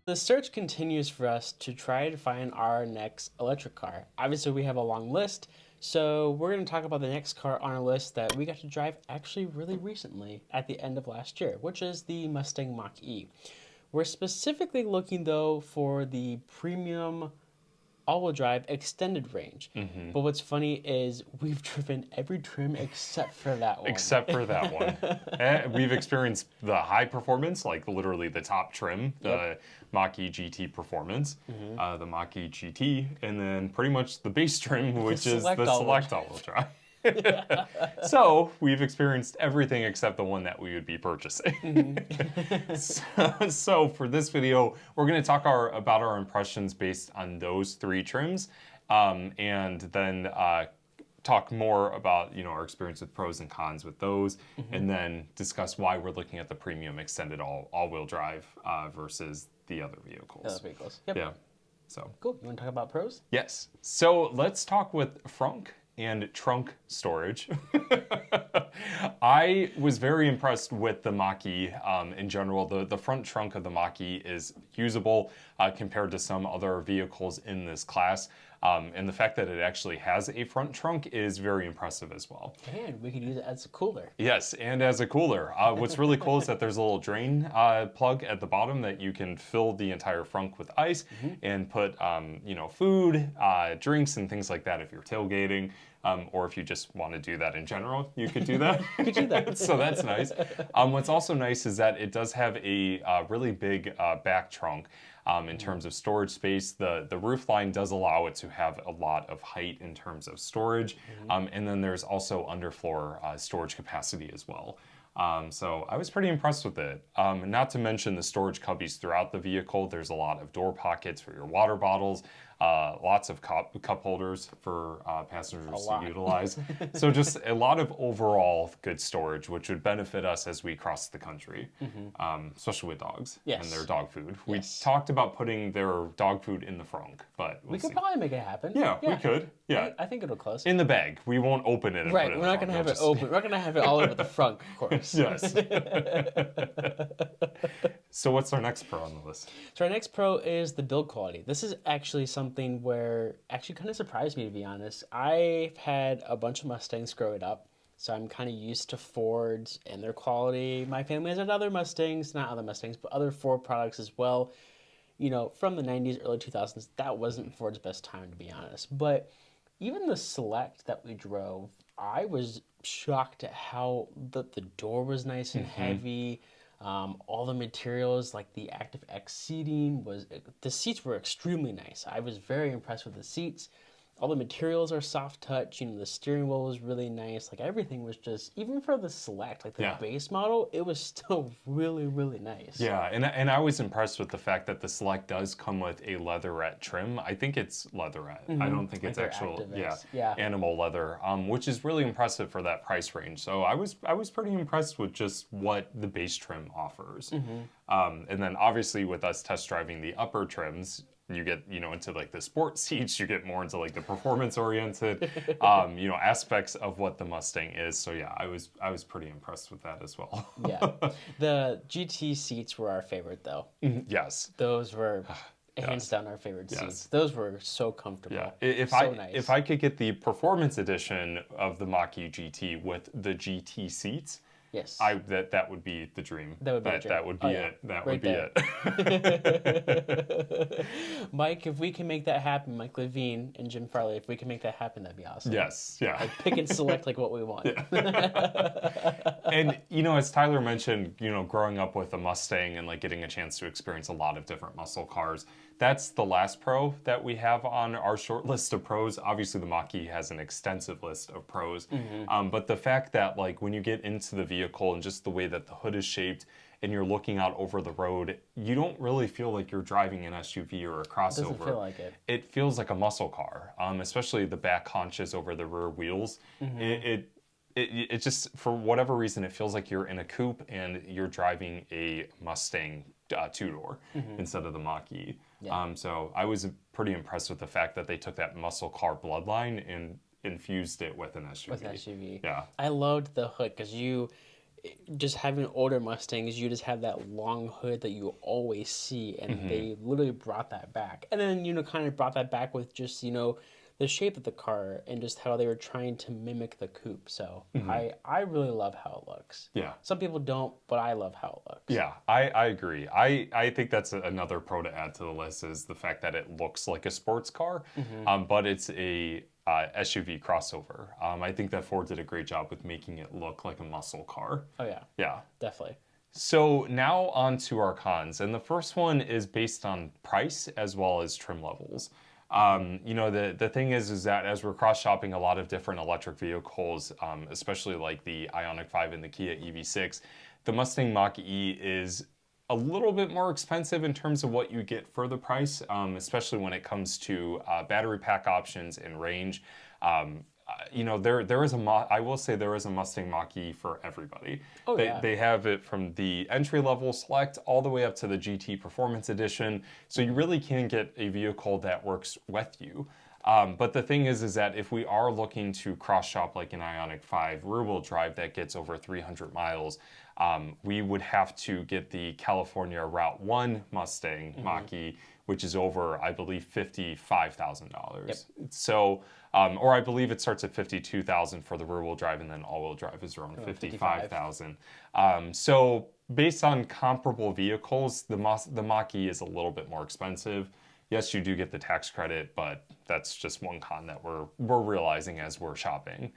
The search continues for us to try to find our next electric car. Obviously, we have a long list, so we're going to talk about the next car on our list that we got to drive actually really recently at the end of last year, which is the Mustang Mach-E. We're specifically looking, though, for the premium all-wheel drive extended range. But what's funny is we've driven every trim except for that one. Except for that one. We've experienced the high performance, like literally the top trim, the Mach-E GT Performance, the Mach-E GT, and then pretty much the base trim, which is the Select all-wheel drive. So we've experienced everything except the one that we would be purchasing. So for this video, we're going to talk about our impressions based on those three trims, and then talk more about our experience with pros and cons with those, and then discuss why we're looking at the premium extended all-wheel drive versus the other vehicles. Yep. Yeah. So cool. You want to talk about pros? Yes. So let's talk with frunk and trunk storage. I was very impressed with the Mach-E in general. The front trunk of the Mach-E is usable compared to some other vehicles in this class. And the fact that it actually has a front trunk is very impressive as well. And we can use it as a cooler. Yes, and as a cooler. What's really cool is that there's a little drain plug at the bottom that you can fill the entire frunk with ice and put food, drinks, and things like that if you're tailgating. Or if you just want to do that in general, you could do that. You could do that. So that's nice. What's also nice is that it does have a really big back trunk. In terms of storage space, the roof line does allow it to have a lot of height in terms of storage. And then there's also underfloor storage capacity as well. So I was pretty impressed with it. Not to mention the storage cubbies throughout the vehicle. There's a lot of door pockets for your water bottles, lots of cup holders for passengers to utilize. So just a lot of overall good storage, which would benefit us as we cross the country, especially with dogs and their dog food. We talked about putting their dog food in the frunk, but we could probably make it happen. Yeah, we could. Yeah, I think it'll close. In the bag. We won't open it and put it in we're not going to have it open. We're not going to have it all over the front, of course. Yes. So what's our next pro on the list? So our next pro is the build quality. This is actually something where actually kind of surprised me, to be honest. I've had a bunch of Mustangs growing up, so I'm kind of used to Fords and their quality. My family has had other Mustangs, not other Mustangs, but other Ford products as well. From the 90s, early 2000s, that wasn't Ford's best time, to be honest. But even the Select that we drove, I was shocked at how the door was nice and heavy. All the materials, like the Active X seating, the seats were extremely nice. I was very impressed with the seats. All the materials are soft touch. The steering wheel was really nice. Like everything was just, even for the Select, like the base model, it was still really, really nice. Yeah, and I was impressed with the fact that the Select does come with a leatherette trim. I think it's leatherette. I don't think it's actual animal leather, which is really impressive for that price range. So I was pretty impressed with just what the base trim offers. And then obviously with us test driving the upper trims, you get, into like the sports seats, you get more into like the performance oriented, aspects of what the Mustang is. So yeah, I was pretty impressed with that as well. Yeah. The GT seats were our favorite though. Yes. Those were hands down our favorite seats. Those were so comfortable. Yeah. Nice. If I could get the performance edition of the Mach-E GT with the GT seats, yes, that would be the dream. That would be the dream. That would be it. That would be it. Mike, if we can make that happen, Mike Levine and Jim Farley, if we can make that happen, that'd be awesome. Yes, yeah. Like pick and select like what we want. And as Tyler mentioned, growing up with a Mustang and like getting a chance to experience a lot of different muscle cars, that's the last pro that we have on our short list of pros. Obviously, the Mach-E has an extensive list of pros, but the fact that like when you get into the vehicle and just the way that the hood is shaped and you're looking out over the road, you don't really feel like you're driving an SUV or a crossover. It doesn't feel like it. It feels like a muscle car, especially the back haunches over the rear wheels. It just, for whatever reason, it feels like you're in a coupe and you're driving a Mustang two-door instead of the Mach-E. Yeah. So I was pretty impressed with the fact that they took that muscle car bloodline and infused it with an SUV. With an SUV. Yeah. I loved the hood because just having older Mustangs, you just have that long hood that you always see, and Mm-hmm. they literally brought that back. And then, kind of brought that back with just, the shape of the car and just how they were trying to mimic the coupe. So I really love how it looks. Yeah. Some people don't, but I love how it looks. Yeah, I agree. I think that's another pro to add to the list is the fact that it looks like a sports car, but it's a SUV crossover. I think that Ford did a great job with making it look like a muscle car. Oh yeah, Yeah. definitely. So now on to our cons, and the first one is based on price as well as trim levels. The thing is that as we're cross shopping a lot of different electric vehicles, especially like the Ioniq 5 and the Kia EV6, the Mustang Mach-E is a little bit more expensive in terms of what you get for the price, especially when it comes to battery pack options and range. There is I will say there is a Mustang Mach-E for everybody. Oh, they, yeah. they have it from the entry level select all the way up to the GT Performance Edition. So you really can get a vehicle that works with you. But the thing is that if we are looking to cross shop like an Ioniq 5 rear wheel drive that gets over 300 miles, we would have to get the California Route 1 Mustang Mach-E, which is over, I believe, $55,000. Yep. So, or I believe it starts at 52,000 for the rear wheel drive, and then all wheel drive is around 55,000. So, based on comparable vehicles, the Mach-E is a little bit more expensive. Yes, you do get the tax credit, but that's just one con that we're realizing as we're shopping.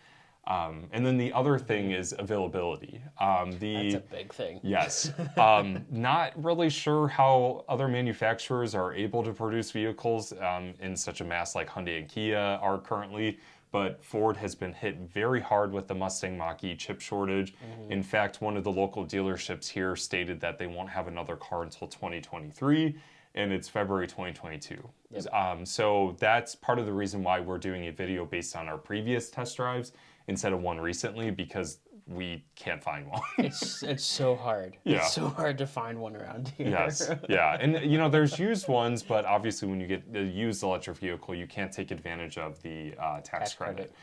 And then the other thing is availability. That's a big thing. Yes. Not really sure how other manufacturers are able to produce vehicles in such a mass like Hyundai and Kia are currently, but Ford has been hit very hard with the Mustang Mach-E chip shortage. In fact, one of the local dealerships here stated that they won't have another car until 2023, and it's February 2022. Yep. So that's part of the reason why we're doing a video based on our previous test drives instead of one recently, because we can't find one. It's so hard. Yeah. It's so hard to find one around here. Yes, yeah, and there's used ones, but obviously when you get a used electric vehicle, you can't take advantage of the tax credit.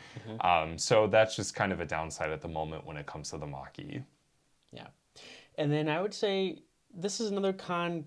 So that's just kind of a downside at the moment when it comes to the Mach-E. Yeah. And then I would say this is another con,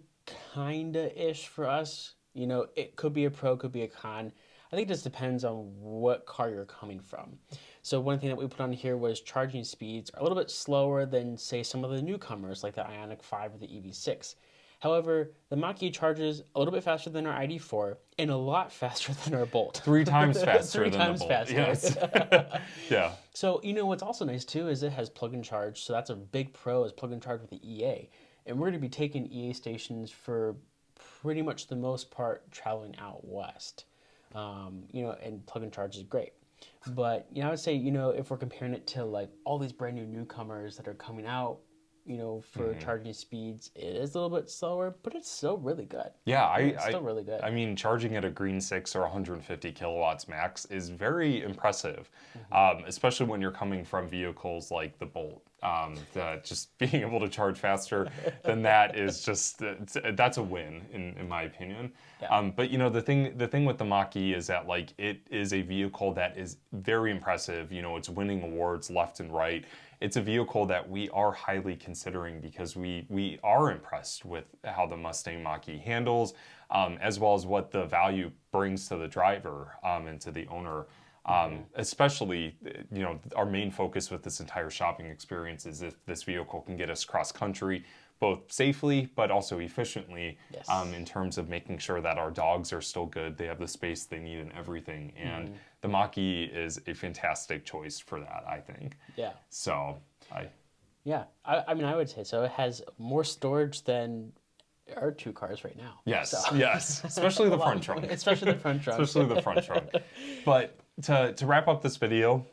kinda-ish for us. It could be a pro, could be a con. I think it just depends on what car you're coming from. So one thing that we put on here was charging speeds are a little bit slower than, say, some of the newcomers like the Ioniq 5 or the EV6. However, the Mach-E charges a little bit faster than our ID4 and a lot faster than our Bolt. 3 times faster Three than times the Bolt. faster. Yes. Yeah. So, what's also nice too is it has plug and charge. So that's a big pro, is plug and charge with the EA. And we're going to be taking EA stations for pretty much the most part traveling out west. And plug and charge is great. But, I would say, if we're comparing it to like all these brand new newcomers that are coming out, for charging speeds, it is a little bit slower, but it's still really good. Yeah, It's still really good. I mean, charging at a Green 6 or 150 kilowatts max is very impressive, especially when you're coming from vehicles like the Bolt. That just being able to charge faster than that is just, that's a win in my opinion. Yeah. But the thing with the Mach-E is that like it is a vehicle that is very impressive. It's winning awards left and right. It's a vehicle that we are highly considering because we are impressed with how the Mustang Mach-E handles, as well as what the value brings to the driver and to the owner. Especially, our main focus with this entire shopping experience is if this vehicle can get us cross country, both safely but also efficiently. Yes. In terms of making sure that our dogs are still good, they have the space they need and everything. And the Mach-E is a fantastic choice for that, I think. Yeah. So, Yeah. I mean, I would say so. It has more storage than our two cars right now. yes, So. yes, especially the front trunk. Especially the front trunk. Especially the front trunk. But to wrap up this video,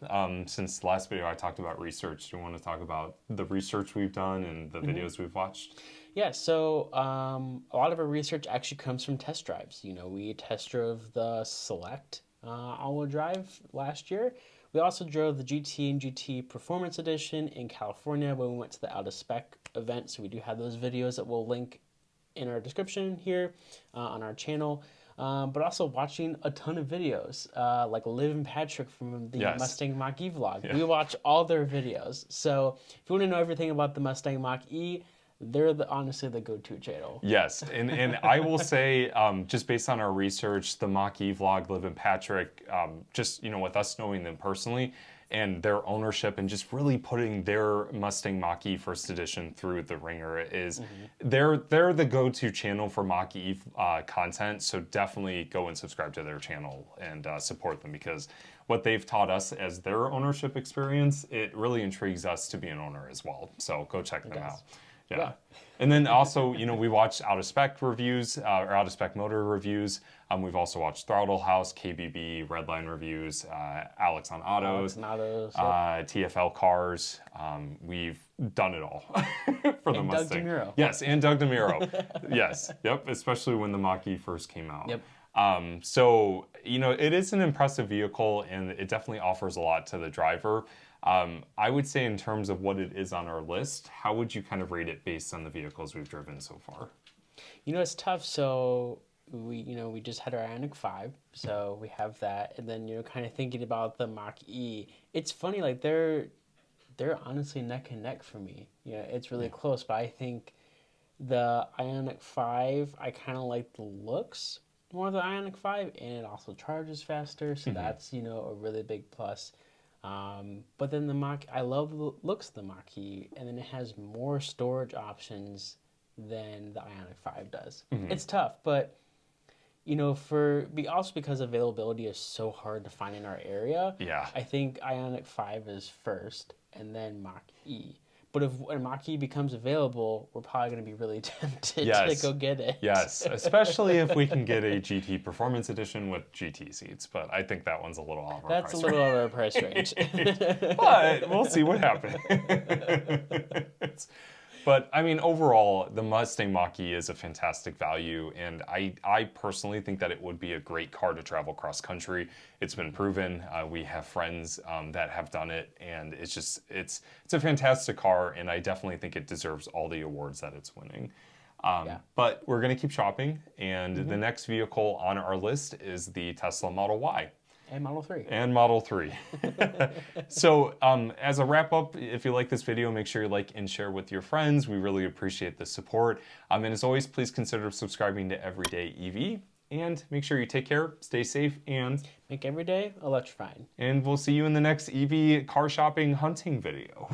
since the last video I talked about research, do you want to talk about the research we've done and the videos we've watched? Yeah, so a lot of our research actually comes from test drives. We test drove the Select all-wheel drive last year. We also drove the GT and GT Performance Edition in California when we went to the Out of Spec event. So we do have those videos that we'll link in our description here on our channel. but also watching a ton of videos, like Liv and Patrick from the Yes. Mustang Mach-E vlog. Yeah. We watch all their videos. So if you want to know everything about the Mustang Mach-E, they're honestly the go-to channel. Yes, and I will say, just based on our research, the Mach-E vlog, Liv and Patrick, just with us knowing them personally, and their ownership, and just really putting their Mustang Mach-E First Edition through the ringer is, they're the go-to channel for Mach-E content. So definitely go and subscribe to their channel and support them, because what they've taught us as their ownership experience, it really intrigues us to be an owner as well. So go check them out. Yeah. And then also, we watched out of spec reviews, or out of spec motor reviews. We've also watched Throttle House, KBB, Redline reviews, Alex on Autos, TFL cars. We've done it all for the Mustang. Doug DeMuro. Yes, and Doug DeMuro. Yes, yep, especially when the Mach-E first came out. Yep. So, it is an impressive vehicle, and it definitely offers a lot to the driver. I would say in terms of what it is on our list, how would you kind of rate it based on the vehicles we've driven so far? It's tough. So we just had our Ioniq 5, so we have that, and then kind of thinking about the Mach-E. It's funny, like they're honestly neck and neck for me. It's really close, but I think the Ioniq 5, I kind of like the looks more of the Ioniq 5, and it also charges faster, so that's a really big plus. But then the Mach, I love the looks of the Mach-E, and then it has more storage options than the Ioniq 5 does. It's tough, but also because availability is so hard to find in our area. Yeah. I think Ioniq 5 is first, and then Mach-E. But when Mach-E becomes available, we're probably going to be really tempted to go get it. Yes, especially if we can get a GT Performance Edition with GT seats. But I think that one's a little off our price range. That's a little out of our price range. But we'll see what happens. But I mean, overall, the Mustang Mach-E is a fantastic value, and I personally think that it would be a great car to travel cross country. It's been proven. We have friends that have done it, and it's a fantastic car, and I definitely think it deserves all the awards that it's winning. But we're going to keep shopping, and the next vehicle on our list is the Tesla Model Y. And Model 3. And Model 3. So as a wrap up, if you like this video, make sure you like and share with your friends. We really appreciate the support. And as always, please consider subscribing to Everyday EV. And make sure you take care, stay safe, and make every day electrifying. And we'll see you in the next EV car shopping hunting video.